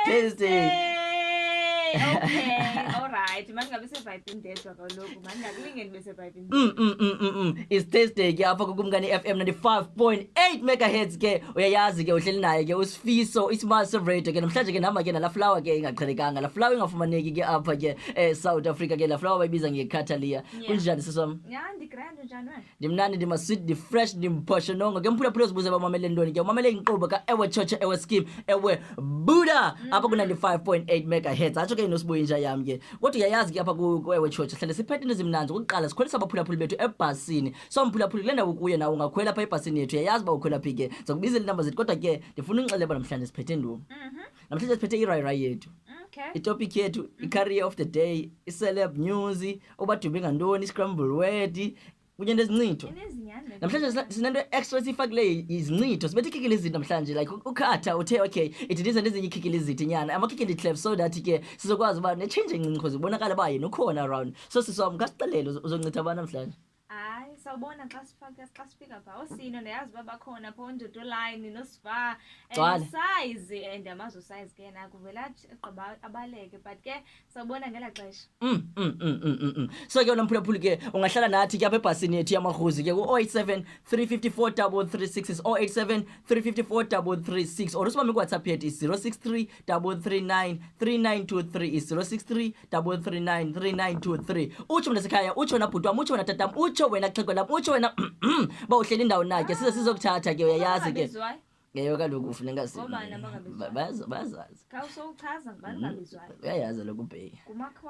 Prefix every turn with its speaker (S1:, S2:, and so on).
S1: Thursday.
S2: Okay, alright. Mangabe sevibe indedwa kaloku, mangakulingeni bese vibe indedwa.
S1: It's Thursday ke apha kukumkani FM 95.8 megahertz ke uyayazi ke uhleli naye ke uSifiso iSmart Radio ke namhlanje ke nama ke la flower ke ingaqhelekanga la flower ingafumaneki ke apha ke South Africa ke la flower bayibiza ngeCatalia. Kunjani siswami?
S2: Ya ndigrand njani wena?
S1: Ndimnandi ndima sweet di fresh ndimphoshanongo ke mphulaphula sibuze bamamele ntoni ke umamele inqobo ka ewe chocha ewe scheme ewe Buddha apha ku 95.8 megahertz atsho ke nosibuye nje yami ke kodwa uyayazi ke apha ku ewe chocha hlale siphethe into ezimnandi ukuqala sikhwelisa abaphulaphuli bethu ebhasini so mphulaphuli kulena ukuye nawe ungakhwela apha ebhasini yethu uyayazi ba ukhwela phi ke ngizokubizela inamba zethu kodwa ke ndifuna unixeleba namhlanje siphethe ndumi namhlanje siphethe irayi yethu.
S2: Okay.
S1: Itopic yethu i-career of the day, i-celeb news, obadume ngantoni, i-scramble word, kunye nezincitho. Namhlanje sinento extra sifakile izincitho. Sibethe ikhikile izinto namhlanje like ukhatha uthe okay, ididize nezinye ikhikile izinto nyana. Amakhikile clip so that ke sizokwazi ba ne-change encinci because ubonakala ba yena ukhona around. So siswami ngasixelele uzoncitha abantu namhlanje.
S2: Hayi sawubona xa sifika pha osino neyazi babakhona pho ondodo line noSiva and size and amazo size ke na kuvela gqiba abaleke but ke sawubona ngela xesha.
S1: So ke nomphulaphuli ke ungahlala nathi ke apha ebhasini yethu yamahuzi ke ku-087 354 336 087 354 336 or usibambe ku-WhatsApp yethu is 063 339 3923 is 063 339 3923 utsho mna sekhaya utsho na bhuti wami utsho na tatam utsho wena xhego lam utsho wena bawuhleli indawo nakhe sizokuthatha ke uyayazi ke ngeyo kaloku ufuneka
S2: bazazi
S1: bazazi
S2: khawusowuchaza ngibani ngabizwayo
S1: uyayazi lokhu ubheki
S2: kumakho